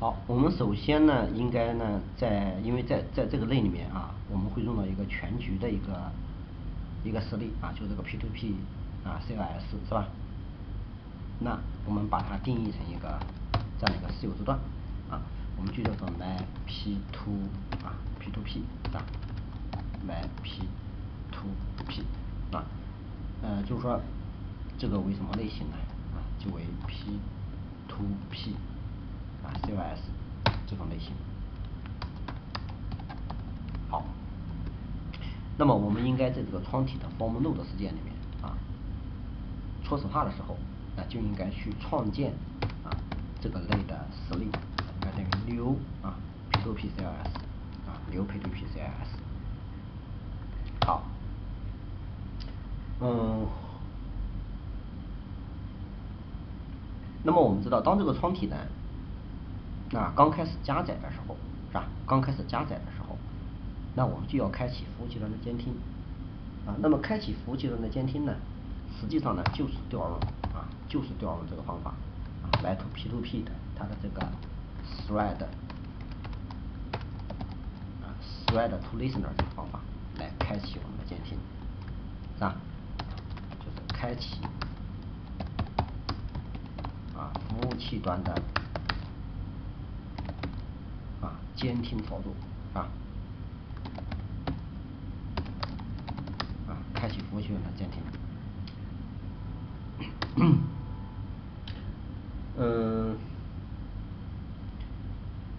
好，我们首先呢，应该呢，因为在这个类里面啊，我们会用到一个全局的一个实例啊，就这个 P2P 啊 CLS 是吧？那我们把它定义成一个这样的一个私有字段啊，我们就叫做 my P2 啊 P2P 啊 my P2P 啊，就是说这个为什么类型呢？啊，就为 P2P 啊 CLS 这种类型。好，那么我们应该在这个窗体的 form node 事件里面啊，初始化的时候，就应该去创建啊这个类的实例，应该等于 new 啊 P2P CLS 啊 new P2P CLS。好，那么我们知道，当这个窗体呢，刚开始加载的时候，是吧？刚开始加载的时候，那我们就要开启服务器端的监听啊。那么开启服务器端的监听呢，实际上呢就是调用这个方法啊，来 P2P 的它的这个 thread 啊 thread to listener 这个方法来开启我们的监听，是吧？就是开启服务器端的监听操作开启服务器端的监听。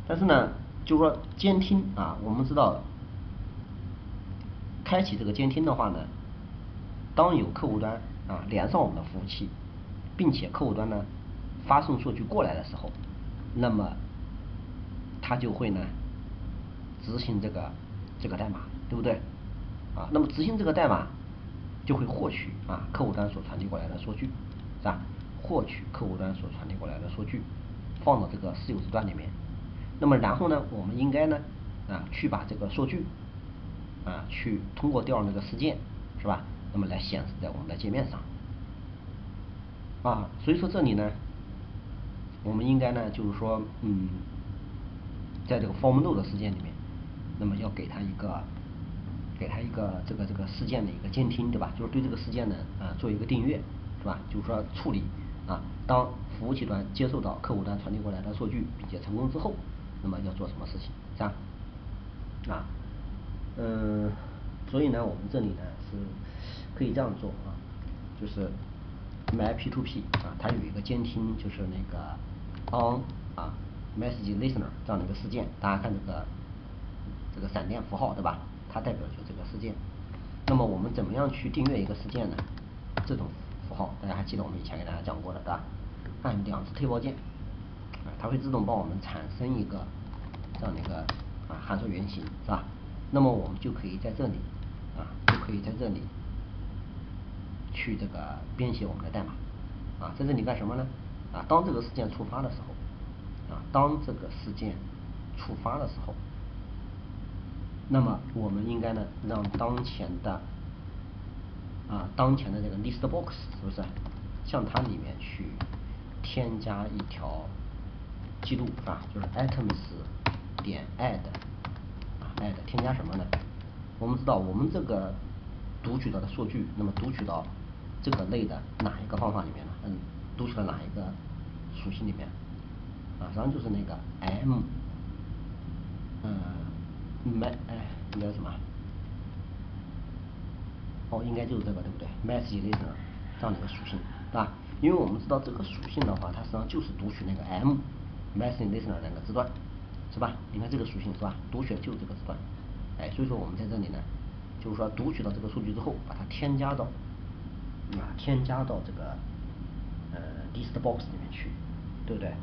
但是呢，就是说监听啊，我们知道，开启这个监听的话呢，当有客户端连上我们的服务器，并且客户端呢发送数据过来的时候，那么它就会呢执行这个代码，对不对？那么执行这个代码就会获取客户端所传递过来的数据，是吧？获取客户端所传递过来的数据，放到这个私有字段里面。那么然后呢，我们应该呢去把这个数据去通过调用这个事件，是吧？那么来显示在我们的界面上所以说这里呢，我们应该呢就是说在这个 form node 事件里面，那么要给它一个这个事件的一个监听，对吧？就是对这个事件呢做一个订阅，是吧？就是说处理当服务器端接受到客户端传递过来的数据并且成功之后，那么要做什么事情，是吧？所以呢，我们这里呢是可以这样做就是 my P2P 它有一个监听，就是那个 on message listener 这样的一个事件。大家看这个闪电符号，对吧？它代表就这个事件。那么我们怎么样去订阅一个事件呢？这种符号大家还记得我们以前给大家讲过的，对吧？按2次推包键，它会自动帮我们产生一个这样的一个函数原型，是吧？那么我们就可以在这里去这个编写我们的代码在这里干什么呢？当这个事件触发的时候那么我们应该呢让当前的这个 list box 是不是向它里面去添加一条记录就是 items 点 add 添加什么呢？我们知道我们这个读取到的数据，那么读取到这个类的哪一个方法里面呢？读取到哪一个属性里面？实际上就是那个 应该什么？应该就是这个，对不对 ？message listener 这样的一个属性，对吧？因为我们知道这个属性的话，它实际上就是读取那个 message listener 那个字段，是吧？你看这个属性是吧？读取的就是这个字段，所以说我们在这里呢，就是说读取到这个数据之后，把它添加到这个list box 里面去，对不对？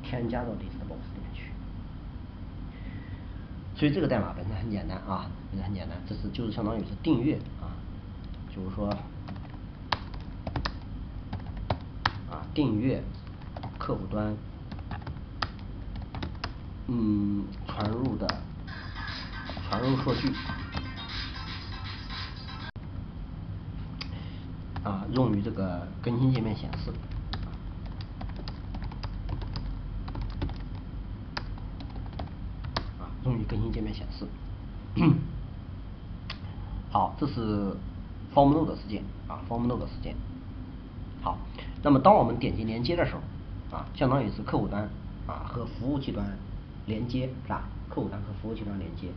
添加到 list box 里面去。所以这个代码本身很简单就是相当于是订阅就是说订阅客户端传入数据用于这个更新界面显示。用于更新界面显示。好，这是 form node 事件啊 ，form node 事件。好，那么当我们点击连接的时候啊，相当于是客户端啊和服务器端连接，是吧？客户端和服务器端连接。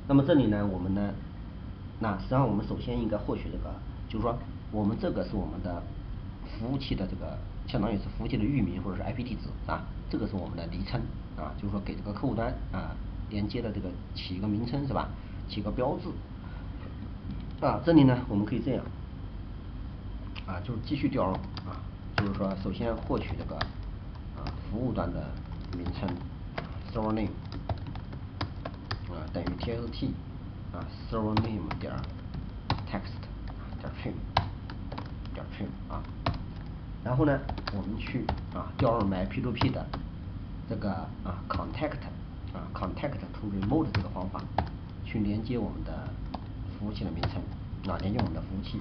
那么这里呢，我们呢，那实际上我们首先应该获取这个，就是说我们这个是我们的服务器的这个，相当于是服务器的域名或者是 IP 地址啊，这个是我们的昵称啊，就是说给这个客户端啊连接的这个起一个名称是吧？起个标志啊，这里呢我们可以这样啊，就是继续调用啊，就是说首先获取这个服务端的名称 server name 等于 txt server name 点 text 点 trim 啊，然后呢我们去调用 MyP2P 的这个contact to remote 这个方法去连接我们的服务器的名称连接我们的服务器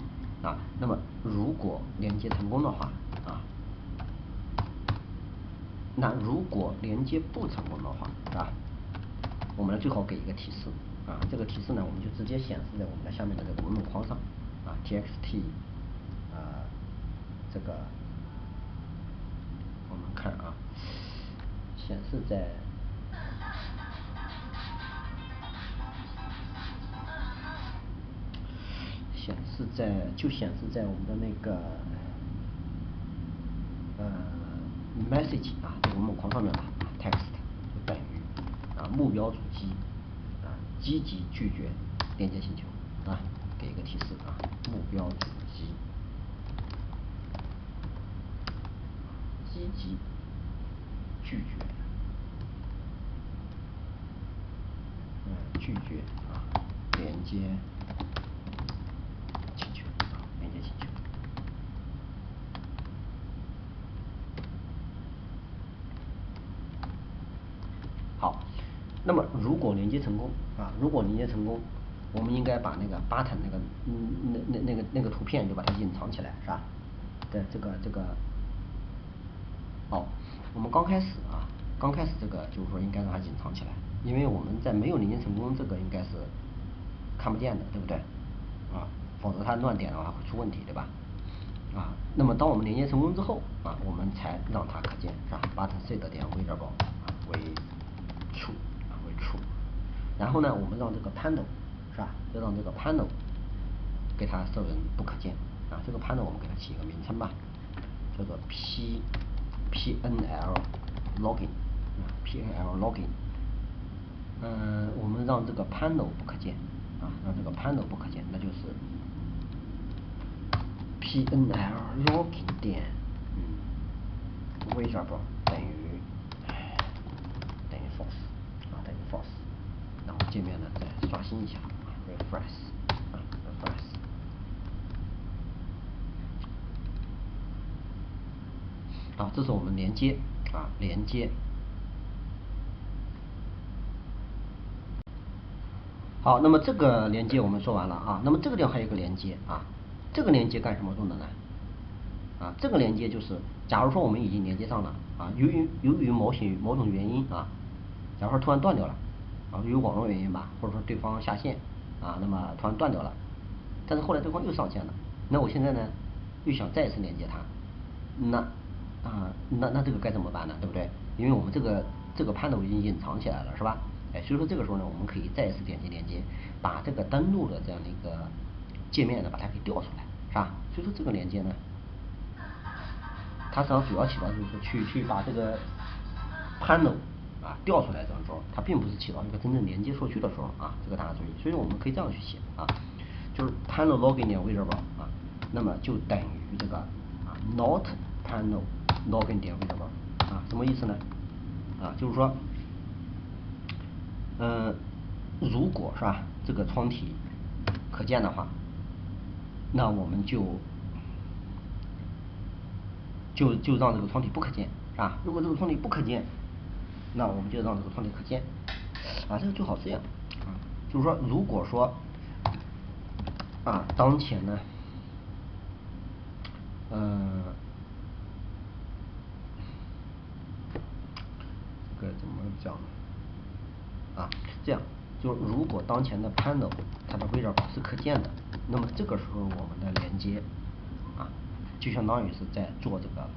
那么如果连接成功的话那如果连接不成功的话我们最好给一个提示这个提示呢我们就直接显示在我们的下面的这个文本框上txt 这个我们看显示在显示在我们的那个message 这个文本框上面吧 text 就等于目标主机积极拒绝连接请求给一个提示目标主机积极拒绝连接请求好，那么如果连接成功我们应该把那个 button 那个图片就把它隐藏起来，是吧？这个我们刚开始这个就是说应该让它隐藏起来，因为我们在没有连接成功，这个应该是看不见的，对不对？否则它乱点的话会出问题，对吧？那么当我们连接成功之后我们才让它可见，是吧 ？button set 点 visible 为 true 为 true， 然后呢，我们让这个 panel 是吧？要让这个 panel 给它设成不可见这个 panel 我们给它起一个名称吧，叫做 PNL login PNL login。我们让这个 panel 不可见让这个 panel 不可见，那就是 PNL login 点visible 等于 false 等于 false。那么界面呢再刷新一下refresh。这是我们连接连接。好，那么这个连接我们说完了那么这个地方还有一个连接这个连接干什么用的呢？这个连接就是假如说我们已经连接上了由于某种原因假如说突然断掉了由于网络原因吧，或者说对方下线那么突然断掉了，但是后来对方又上线了，那我现在呢又想再次连接它，那这个该怎么办呢？对不对？因为我们这个 panel 已经隐藏起来了，是吧？所以说这个时候呢，我们可以再次点击连接，把这个登录的这样的一个界面呢，把它给调出来，是吧？所以说这个连接呢，它实际上主要起到就是说去把这个 panel 调出来的时候，它并不是起到一个真正连接数据的时候这个大家注意。所以我们可以这样去写就是 panel login 点 visible 那么就等于这个not panel login 点 visible 什么意思呢？就是说如果是吧这个窗体可见的话，那我们就让这个窗体不可见，是吧？如果这个窗体不可见，那我们就让这个窗体可见这个最好这样就是说如果说当前呢这样的啊，这样就如果当前的 panel 它的 variable 是可见的，那么这个时候我们的连接啊，就相当于是在做这个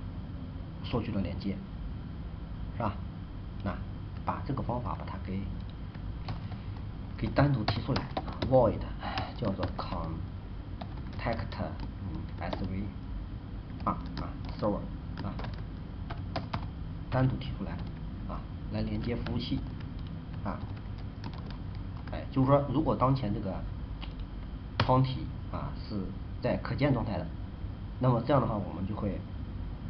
数据的连接，是吧？那把这个方法把它给单独提出来啊 ，void 叫做 contact SV server 啊，单独提出来啊，来连接服务器啊，就是说如果当前这个窗体啊是在可见状态的，那么这样的话我们就会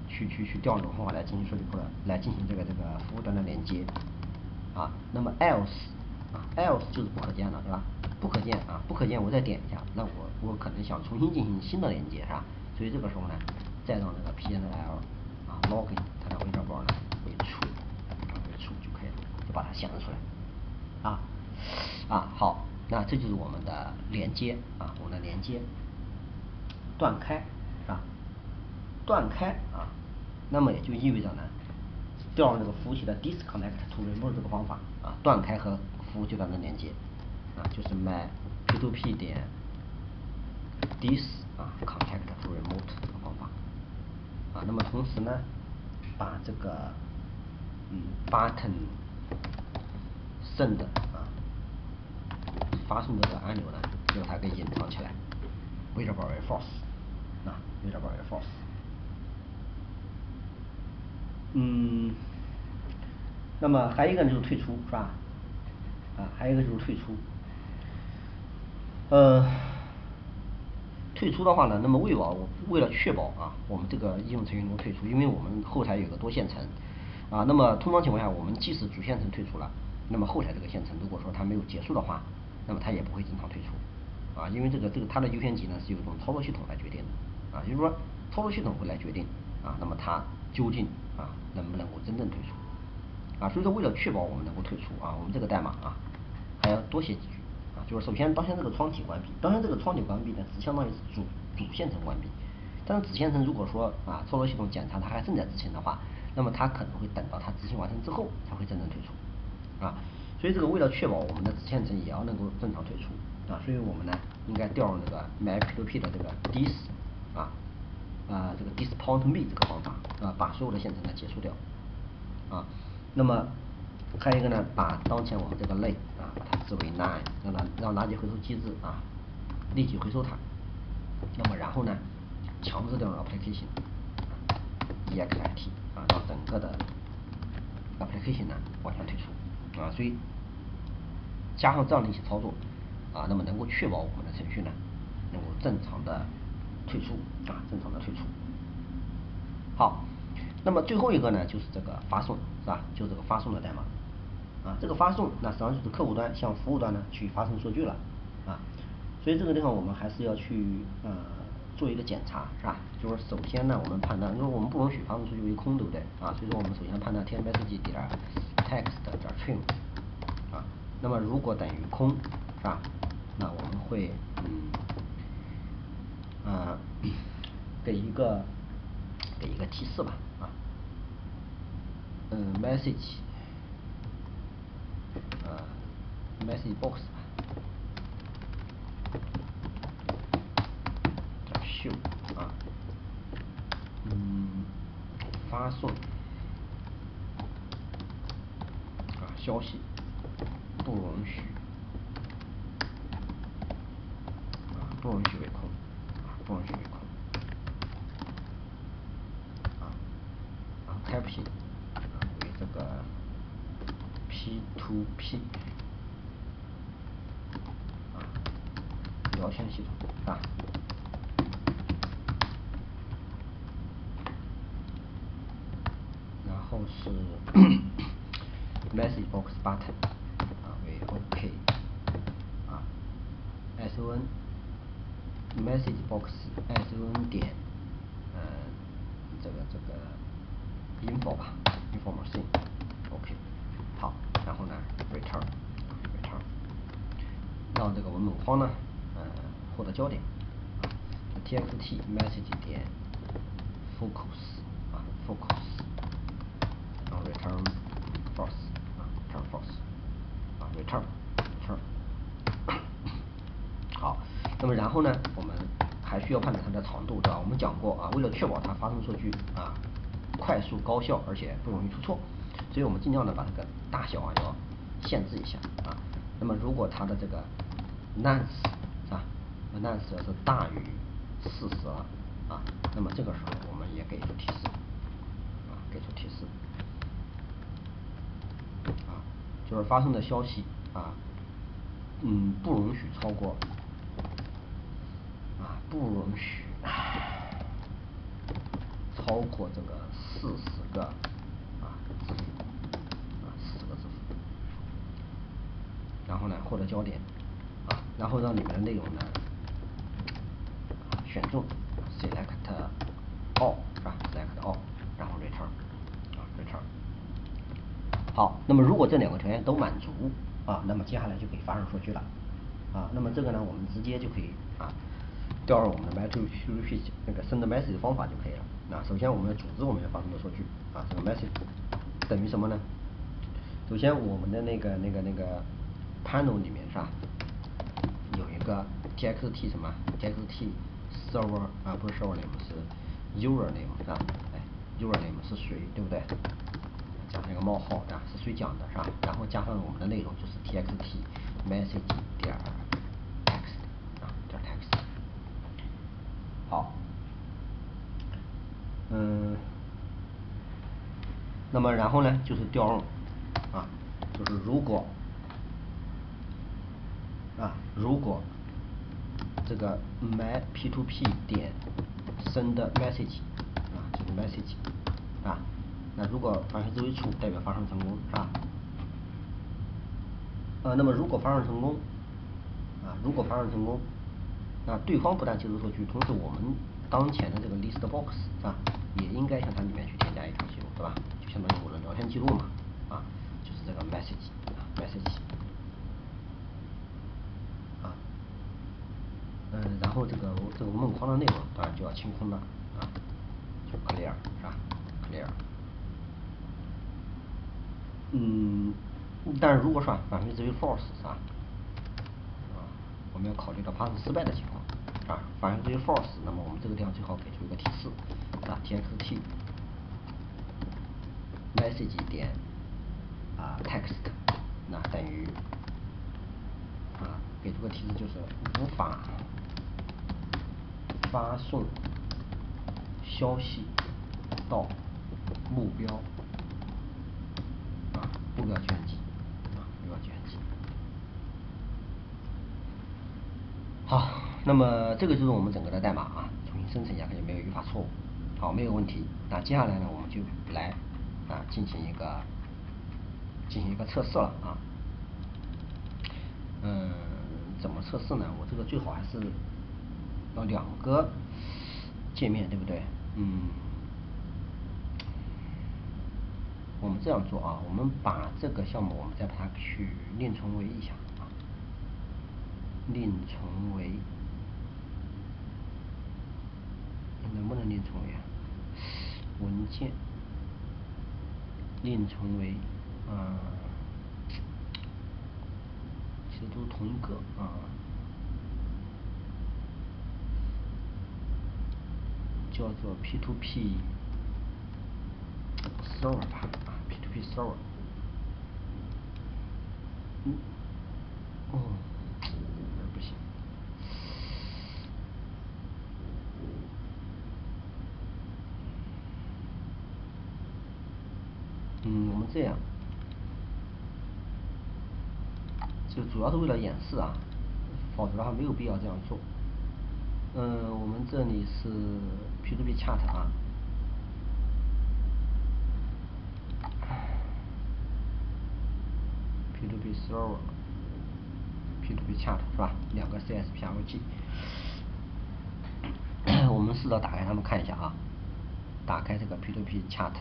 去调用这种方法来进行数据库的，来进行这个服务端的连接啊。那么 else 就是不可见了，是吧？不可见啊，不可见，我再点一下，那我可能想重新进行新的连接，是吧？所以这个时候呢，再让这个 PNL 啊 login 它的 variable 呢为 true 就可以了，就把它显示出来好，那这就是我们的连接啊，我们的连接断开是吧？断开啊，那么也就意味着呢，调用这个服务器的 disconnect to remote 这个方法啊，断开和服务器端的连接啊，就是 my P2P 点 dis contact to remote 这个方法啊。那么同时呢，把这个button send 发送这个按钮呢，就把它给隐藏起来 ，variable 为 false variable 为 false。那么还有一个就是退出，是吧？还有一个就是退出。退出的话呢，那么为了确保我们这个应用程序能够退出，因为我们后台有个多线程那么通常情况下，我们即使主线程退出了，那么后台这个线程如果说它没有结束的话，那么它也不会正常退出因为这个它的优先级呢是由这种操作系统来决定的也就是说操作系统会来决定那么它究竟能不能够真正退出所以说为了确保我们能够退出我们这个代码还要多写几句就是首先当前这个窗体关闭，当前这个窗体关闭呢，只相当于是主线程关闭。但是子线程如果说操作系统检查它还正在执行的话，那么它可能会等到它执行完成之后才会真正退出所以这个为了确保我们的子线程也要能够正常退出所以我们呢应该调用这个 myp2p 的这个 dis 这个 disappointme 这个方法把所有的线程呢结束掉那么还有一个呢，把当前我们这个类把它置为 none， 让垃圾回收机制立即回收它。那么然后呢，强制调用 application exit 让整个的 application 呢完全退出所以加上这样的一些操作那么能够确保我们的程序呢能够正常的退出正常的退出。好，那么最后一个呢就是这个发送是吧？就这个发送的代码这个发送那实际上就是客户端向服务端呢去发送数据了所以这个地方我们还是要去做一个检查是吧？就是首先呢我们判断，因为我们不允许发送数据为空，对不对所以说我们首先判断 tmessage 点 text 点 trim 那么如果等于空是吧？那我们会给一个提示吧message message box show 发送消息不允许为空不允许为空caption 为这个 P2P 聊天系统然后是message box button 为 OK son message box son 点这个 info 吧 information OK 好，然后呢 return 让这个文本框呢获得焦点txt message 点 focus focus 然后 return false 那么然后呢，我们还需要判断它的长度，对吧？我们讲过啊，为了确保它发送数据啊快速高效，而且不容易出错，所以我们尽量的把这个大小啊要限制一下啊。那么如果它的这个 length 是吧 ，length 是大于40了啊，那么这个时候我们也给出提示啊，给出提示啊，就是发送的消息啊，不允许超过啊，不允许超过这个40个字符40个字符，然后呢获得焦点啊，然后让里面的内容呢选中 select all 是吧 select all， 然后 return return。好，那么如果这两个条件都满足啊，那么接下来就可以发送数据了啊。那么这个呢，我们直接就可以调入我们的 MyPTP 那个 send message 的方法就可以了。那首先我们要组织我们要发送的数据啊，这个 message 等于什么呢？首先我们的那个 panel 里面是吧，有一个 txt 什么 txt server 不是 server name 是 user name 是吧？哎 user name 是谁，对不对？加上一个冒号的是谁讲的是吧？然后加上我们的内容就是 txt message 点 text 点 text。好，那么然后呢就是调用就是如果这个 myp2p 点 send message 这个 message 那如果返回值为 true 代表发送成功是吧？那么如果发送成功那对方不但接收数据，同时我们当前的这个 list box 是吧，也应该向它里面去添加一条记录，对吧？就相当于我的聊天记录嘛，就是这个 message message 然后这个梦框的内容当然就要清空了就 clear 是吧 ？clear。但是如果说返回值为 false 是吧？我们要考虑到发送失败的情况返回值为 false， 那么我们这个地方最好给出一个提示txt message 点text， 那等于给出个提示就是无法发送消息到目标计算机目标计算机。好，那么这个就是我们整个的代码重新生成一下，看有没有语法错误。好，没有问题。那接下来呢，我们就来进行一个测试了怎么测试呢？我这个最好还是要2个界面，对不对？我们这样做我们把这个项目我们再把它去另存为一下另存为能不能另存为文件另存为其实都是同一个叫做 P2P server 吧P2P server。不行。我们这样，就主要是为了演示否则的话没有必要这样做。我们这里是 P2P chat P2P server P2P chat 是吧？2个 CSPLG 我们试着打开它们看一下打开这个 P2P chat。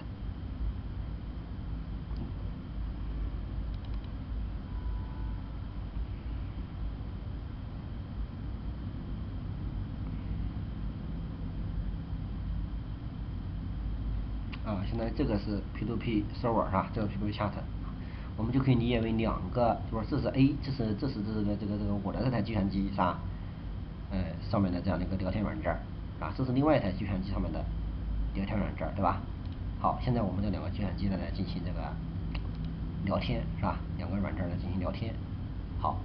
现在这个是 P2P server 是吧？这个 P2P chat， 我们就可以理解为2个，就是这是 A， 这是这个我的这台计算机是吧？上面的这样的一个聊天软件啊，这是另外一台计算机上面的聊天软件，对吧？好，现在我们这两个计算机呢来进行这个聊天，是吧？两个软件来进行聊天。好，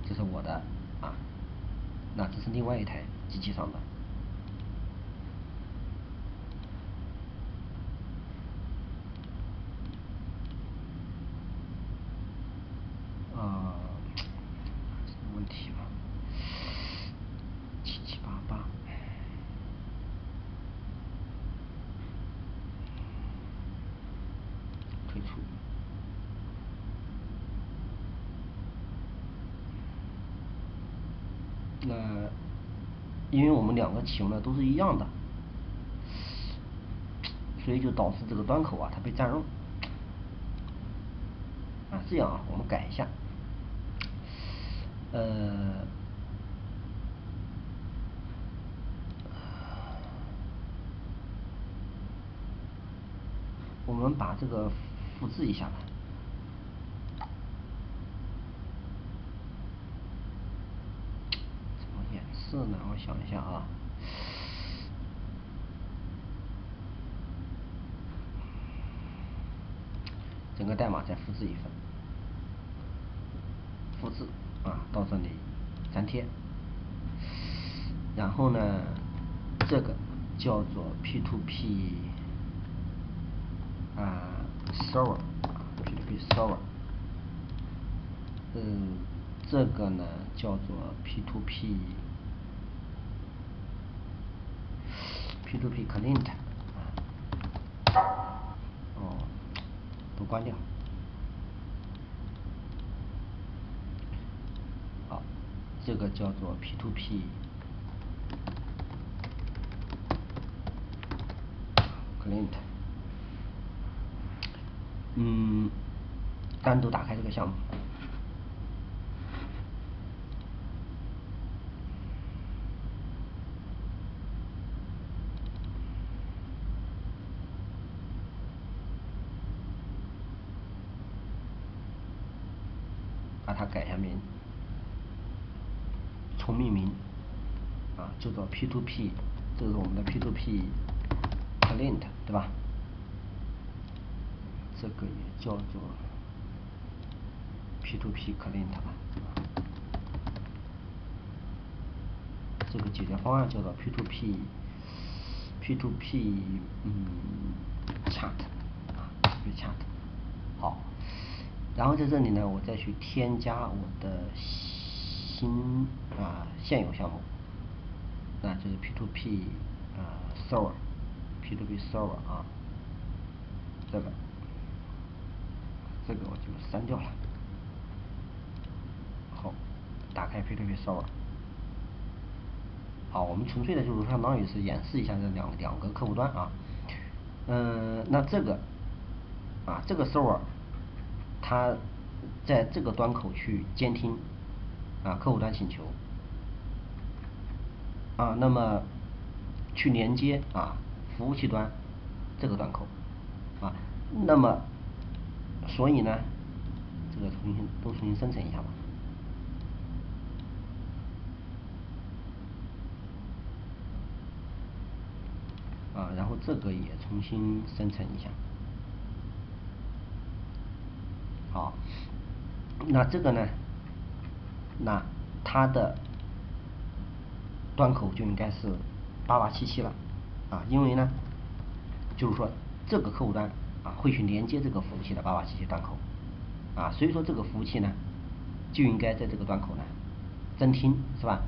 这是我的啊，那这是另外一台机器上的。什么问题了？7788，退出。那因为我们两个启用的都是一样的，所以就导致这个端口啊它被占用。这样啊，我们改一下。我们把这个复制一下吧。什么颜色呢？我想一下啊。整个代码再复制一份，复制到这里粘贴。然后呢，这个叫做 P2P server，P2P server。这个呢叫做 P2P client。都关掉。好，这个叫做 P2P client。单独打开这个项目。把它改一下名，重命名就叫 P2P， 这是我们的 P2P client， 对吧？这个也叫做 P2P client 吧。这个解决方案叫做 P2P chat chat。好，然后在这里呢，我再去添加我的新现有项目，那就是 P2P server，P2P server 这个我就删掉了。好，打开 P2P server。好，我们纯粹的就是相当于是演示一下这两个客户端啊。那这个这个 server 它在这个端口去监听客户端请求那么去连接服务器端这个端口那么所以呢，这个重新生成一下吧。然后这个也重新生成一下。好，那这个呢，那它的端口就应该是8877了因为呢，就是说这个客户端会去连接这个服务器的8877端口所以说这个服务器呢就应该在这个端口呢增听，是吧？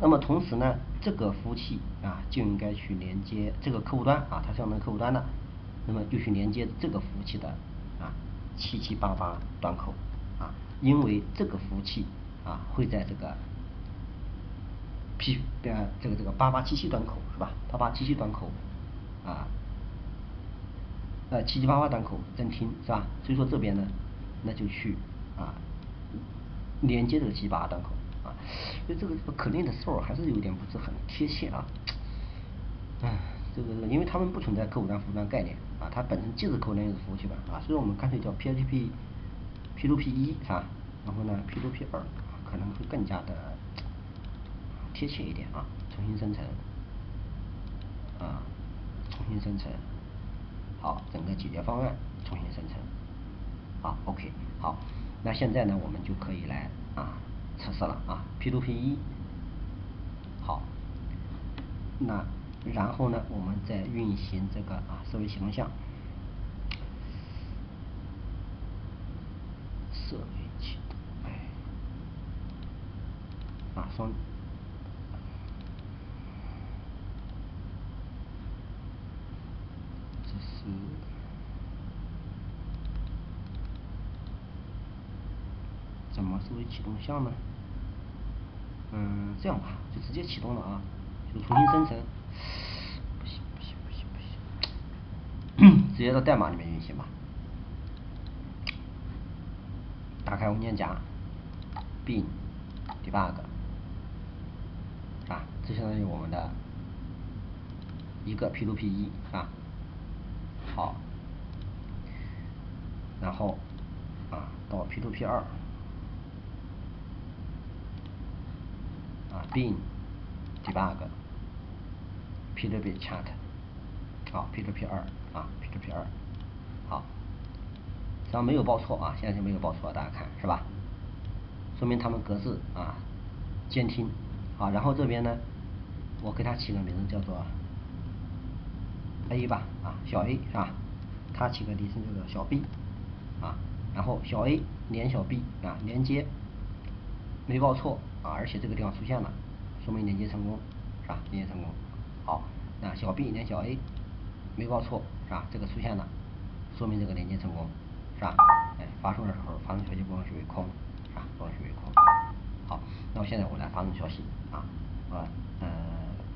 那么同时呢，这个服务器就应该去连接这个客户端它上面客户端的，那么就去连接这个服务器的7788端口因为这个服务器会在这个这个8877端口，是吧？8877端口7788端口增听，是吧？所以说这边呢，那就去连接这个7788端口所以这个client server 还是有点不是很贴切这个因为他们不存在客户端服务端概念它本身既是客户端又是服务器端所以我们干脆叫 P2P 1是吧？然后呢 P2P 2可能会更加的贴切一点啊，重新生成，重新生成，好，整个解决方案重新生成，好 ，OK， 好，那现在呢，我们就可以来测试了啊 ，P2P1，好，那然后呢，我们再运行这个思维启动项，设备启动，双。这是怎么思维启动项呢？这样吧，就直接启动了啊，就重新生成。不行，直接到代码里面运行吧。打开文件夹，并 debug， 这相当于我们的一个 P2P1 好，然后到 P2P2，并 debug P2P chat， P2P2 P2P2， 好，实际上没有报错现在就没有报错，大家看是吧？说明他们格式监听，好，然后这边呢，我给它起个名字叫做 A 吧，小 A 是吧？它起个昵称叫做小 B，然后小 A 连小 B 连接没报错而且这个地方出现了，说明连接成功是吧？连接成功，好，那小 B 连小 A 没报错是吧？这个出现了，说明这个连接成功是吧？发送的时候发送消息不能是为空是吧？不能是为空。好，那么现在我来发送消息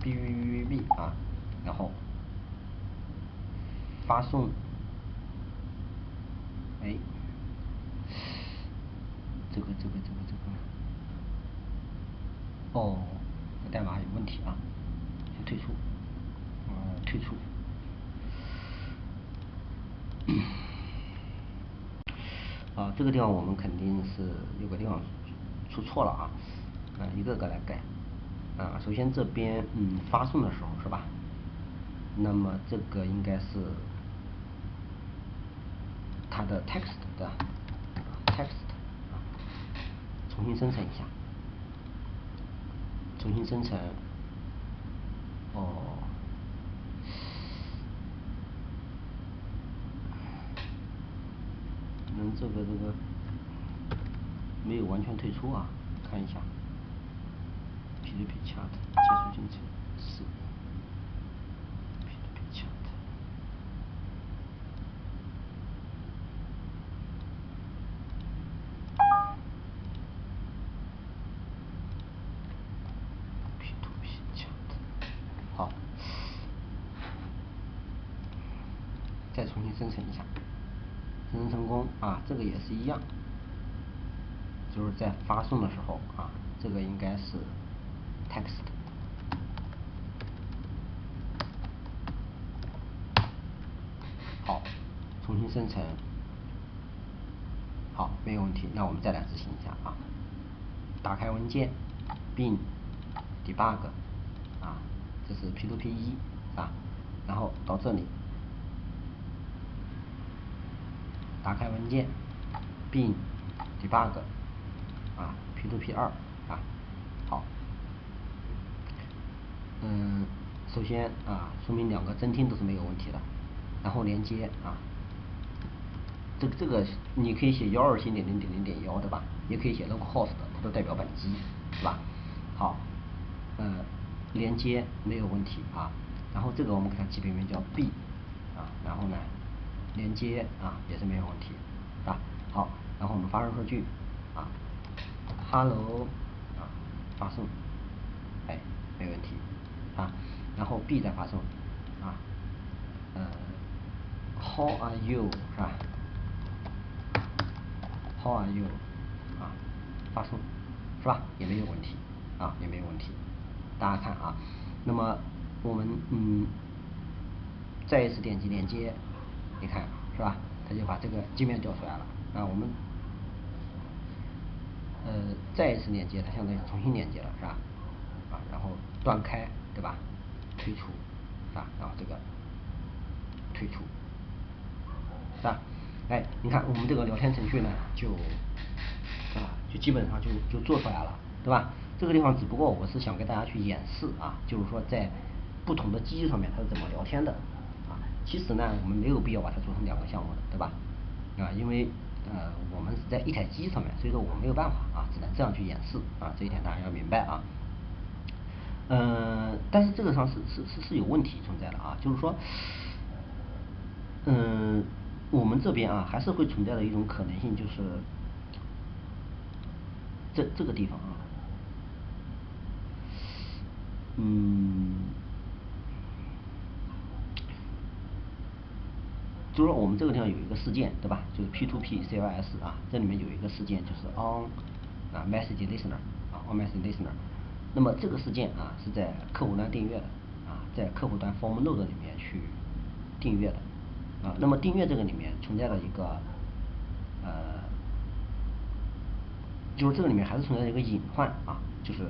B 然后发送，这个这代码有问题先退出，退出。这个地方我们肯定是有个地方出错了一个个来改。首先这边发送的时候是吧？那么这个应该是它的 text 对吧？text 重新生成一下，重新生成。这个没有完全退出看一下 P2P chat 结束进程是 P2P chat。好，再重新生成一下，生成成功这个也是一样，就是在发送的时候这个应该是 text。好，重新生成，好，没有问题。那我们再来执行一下打开文件，并 debug 这是 P2P1 然后到这里，打开文件，并 debug P2P2 好，首先说明两个真听都是没有问题的，然后连接这个你可以写127.0.0.1对吧？也可以写 localhost 它都代表本机是吧？好，连接没有问题然后这个我们给它起个名叫 B 然后呢连接也是没有问题好，然后我们发送数据hello 发送没问题然后 B 再发送how are you 是吧？How are you 发送是吧？也没有问题也没有问题。大家看那么我们再一次点击连接，你看是吧？它就把这个界面调出来了我们再一次连接，它相当于重新连接了是吧？然后断开，对吧？退出啊，然后这个退出是吧？哎，你看我们这个聊天程序呢，就基本上就做出来了，对吧？这个地方只不过我是想给大家去演示啊，就是说在不同的机器上面它是怎么聊天的啊。其实呢，我们没有必要把它做成2个项目的，对吧？因为我们是在一台机上面，所以说我没有办法啊，只能这样去演示啊，这一点大家要明白啊。但是这个上是有问题存在的啊，就是说，我们这边啊还是会存在的一种可能性，就是这个地方啊，就是说我们这个地方有一个事件，对吧？就是 P2P CLS 啊，这里面有一个事件就是 on message listener 啊 on message listener。那么这个事件啊是在客户端订阅的啊，在客户端 form node 里面去订阅的啊。那么订阅这个里面存在了一个就是这个里面还是存在一个隐患啊，就是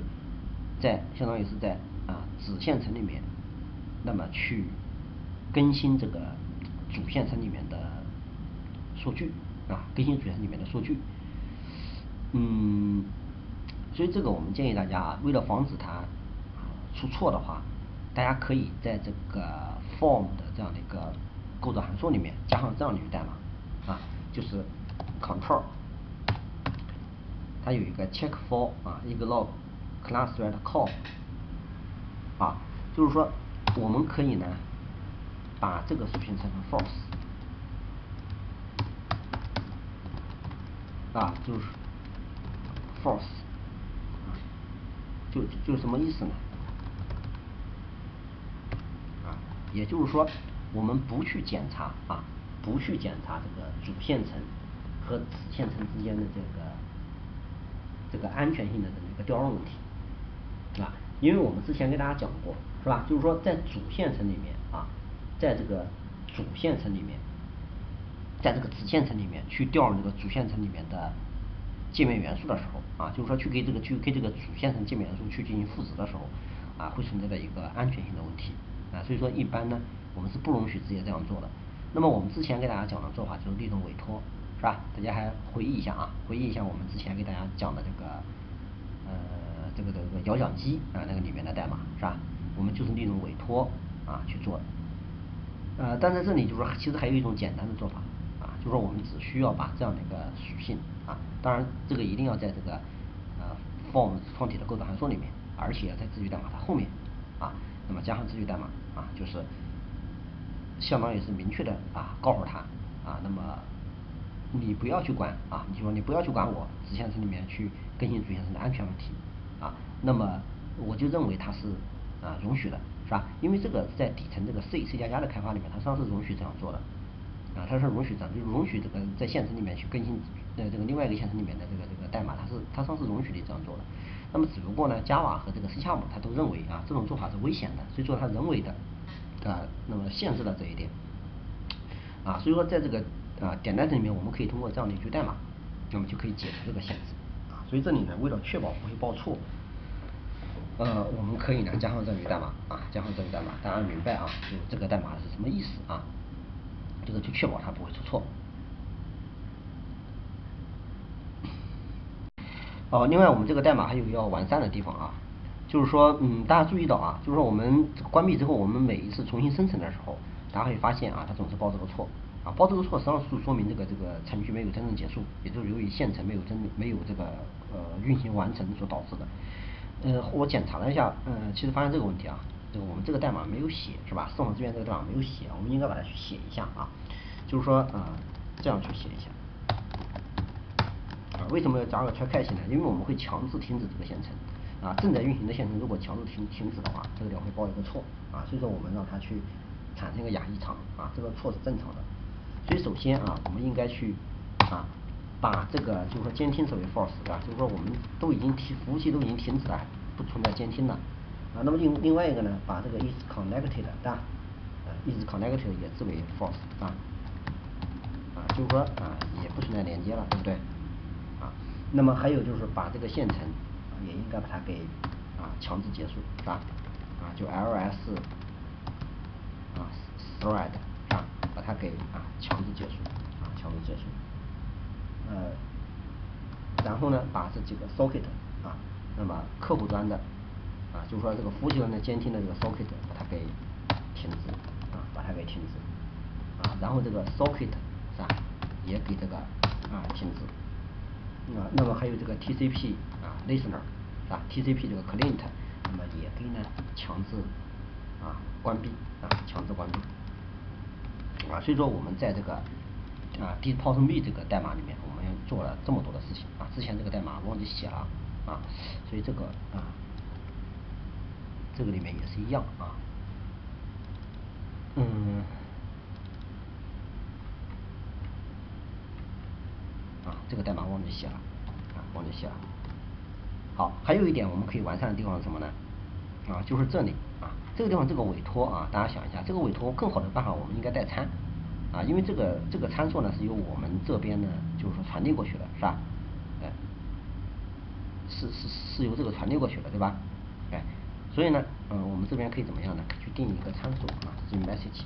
相当于是在子线层里面，那么去更新这个主线层里面的数据啊，更新主线层里面的数据。所以这个我们建议大家啊，为了防止它出错的话，大家可以在这个 form 的这样的一个构造函数里面加上这样的一个代码啊，就是 control。它有一个 check for igloo class thread call 就是说我们可以呢把这个属性设成 false 就是 false 就什么意思呢？也就是说我们不去检查这个主线层和子线层之间的这个安全性的这么一个调用问题，因为我们之前跟大家讲过，是吧？就是说在主线层里面在这个主线层里面，在这个子线层里面去调用这个主线层里面的界面元素的时候就是说去给这个主线层界面元素去进行赋值的时候会存在的一个安全性的问题所以说一般呢我们是不容许直接这样做的。那么我们之前给大家讲的做法就是利用委托，是吧？大家还回忆一下回忆一下我们之前给大家讲的这个摇奖机那个里面的代码，是吧？我们就是利用委托去做的。但在这里就是说其实还有一种简单的做法就是说我们只需要把这样的一个属性当然这个一定要在这个form 创体的构造函数里面，而且要在字句代码它后面那么加上字句代码就是相当于是明确的告诉他那么你不要去管你就说你不要去管我子线层里面去更新主线层的安全问题那么我就认为它是容许的，是吧？因为这个在底层这个 C 的开发里面，它实际上是容许这样做的它是容许这样，就是容许这个在线层里面去更新这个另外一个线层里面的这个代码，它实际上是容许你这样做的。那么只不过呢 Java 和这个 C# 它都认为这种做法是危险的，所以说它人为的那么限制了这一点所以说在这个点代层里面，我们可以通过这样的一句代码，那么就可以解除这个限制所以这里呢，为了确保不会报错，我们可以呢加上这句代码加上这句代码，大家明白就这个代码是什么意思这个就确保它不会出错。另外我们这个代码还有要完善的地方就是说大家注意到就是说我们关闭之后，我们每一次重新生成的时候，大家会发现它总是报这个错报这个错实际上是说明这个程序没有真正结束，也就是由于线程没有这个运行完成所导致的。我检查了一下其实发现这个问题这个我们这个代码没有写，是吧？送访资源这个代码没有写我们应该把它去写一下就是说这样去写一下为什么要加个 check catch 呢？因为我们会强制停止这个线程正在运行的线程如果强制停止的话，这个里会报一个错所以说我们让它去产生一个亚异常这个错是正常的。所以首先我们应该去把这个就是说监听设为 false 就是说我们都已经服务器都已经停止了，不存在监听了那么另外一个呢，把这个 is connected is connected 也置为 false 就是说也不存在连接了，对不对那么还有就是把这个线程也应该把它给强制结束就 ls thread 把它给强制结束然后呢把这几个 socket 那么客户端的就是说这个服务器端的监听的这个 socket 把它给停止然后这个 socket 也给这个停止那么还有这个 TCP listener TCP 这个 client 那么也可以呢强制关闭所以说我们在这个DPowerMe 这个代码里面我们做了这么多的事情之前这个代码忘记写了所以这个这个里面也是一样这个代码忘记写了好，还有一点我们可以完善的地方是什么呢就是这里这个地方这个委托大家想一下，这个委托更好的办法我们应该代参因为这个参数呢是由我们这边呢就是说传递过去的是吧是由这个传递过去的对吧所以呢我们这边可以怎么样呢去定一个参数是 message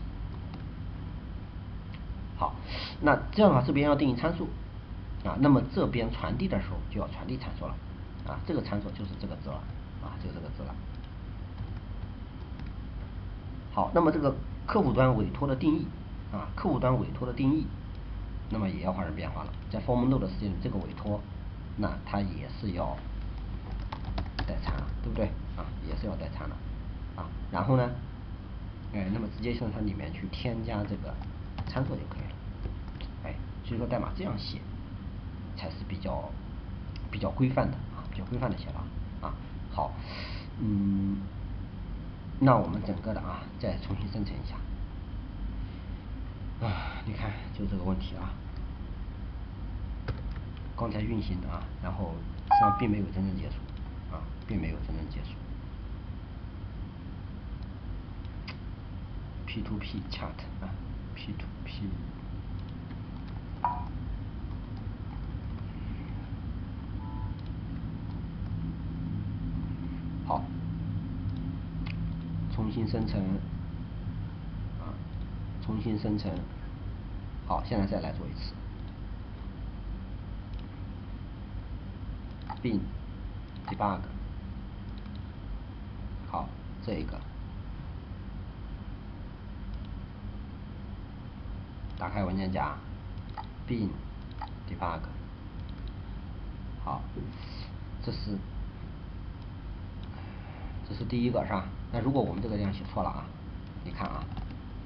好，那这样的话这边要定义参数那么这边传递的时候就要传递参数了这个参数就是这个字了就这个字了好，那么这个客户端委托的定义那么也要发生变化了，在 form node 的世界里这个委托那它也是要代参了，对不对也是要代参了然后呢那么直接向它里面去添加这个参数就可以了所以说代码这样写才是比较规范的比较规范的写法好那我们整个的再重新生成一下你看就这个问题刚才运行的然后实际上并没有真正结束P2P chat P2P 好，重新生成好，现在再来做一次bin debug 好，这一个打开文件夹 bin debug 好，这是第一个是吧？那如果我们这个地方写错了你看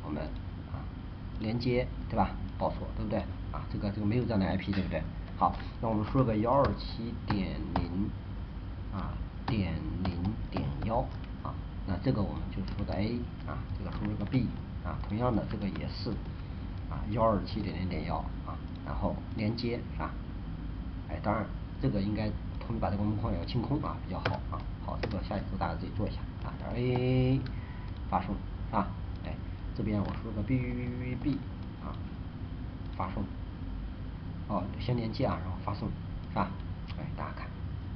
我们连接对吧？报错对不对这个没有这样的 IP 对不对？好，那我们输入个127.0.0.1那这个我们就输的 A 这个输入个 B 同样的这个也是127.0.1然后连接是吧？当然这个应该同时把这个门框也要清空比较好好，这个下一步大家自己做一下A 发送这边我输个 B 发送先连接然后发送是吧？大家看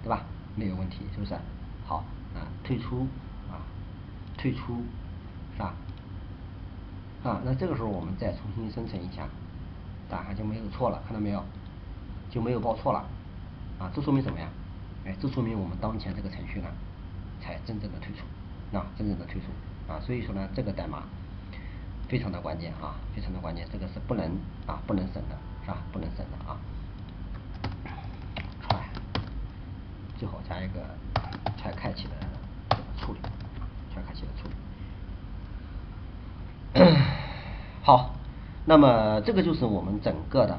对吧？没有问题是不是？好退出是吧？那这个时候我们再重新生成一下大家看就没有错了，看到没有？就没有报错了这说明什么呀？这说明我们当前这个程序呢才真正的退出所以说呢这个代码非常的关键非常的关键，这个是不能省的是吧？不能省的try 最好加一个try开启的这个处理好，那么这个就是我们整个的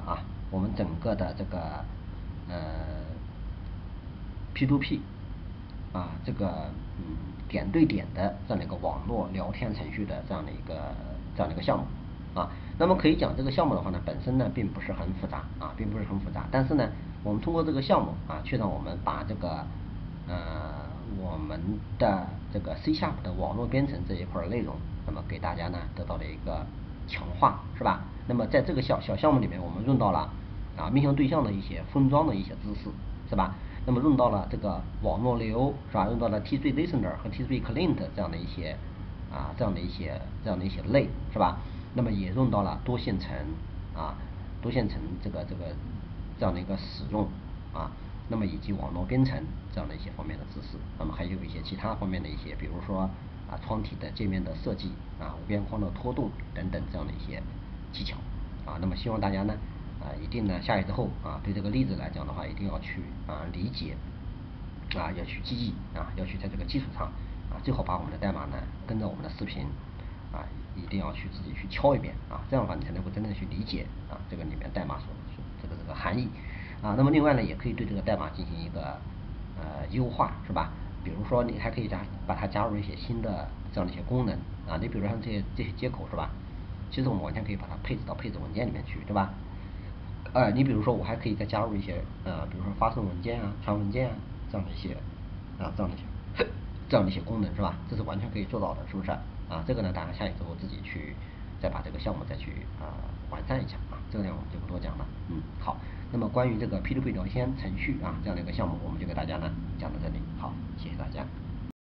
这个P2P 这个点对点的这样的一个网络聊天程序的这样的一个项目那么可以讲这个项目的话呢，本身呢并不是很复杂但是呢我们通过这个项目却让我们把这个我们的这个 C# 的网络编程这一块内容，那么给大家呢得到了一个强化是吧？那么在这个小项目里面，我们用到了面向对象的一些封装的一些知识是吧？那么用到了这个网络流是吧？用到了 T3 Listener 和 T3 Client 这样的一些类是吧？那么也用到了多线程这样的一个使用那么以及网络编程这样的一些方面的知识，那么还有一些其他方面的一些，比如说窗体的界面的设计无边框的拖动等等这样的一些技巧那么希望大家呢一定呢下来之后对这个例子来讲的话，一定要去理解要去记忆要去在这个基础上最好把我们的代码呢跟着我们的视频一定要去自己去敲一遍这样的话你才能够真正去理解这个里面代码所这个含义那么另外呢也可以对这个代码进行一个优化是吧？比如说你还可以把它加入一些新的这样的一些功能你比如说像这些接口是吧？其实我们完全可以把它配置到配置文件里面去，对吧？你比如说我还可以再加入一些比如说发送文件传文件这样的一些这样的一些功能是吧？这是完全可以做到的，是不是这个呢，大家下一周自己去再把这个项目再去完善一下这个呢我们就不多讲了。好，那么关于这个 P2P 聊天程序这样的一个项目，我们就给大家呢讲到这里。好，谢谢大家。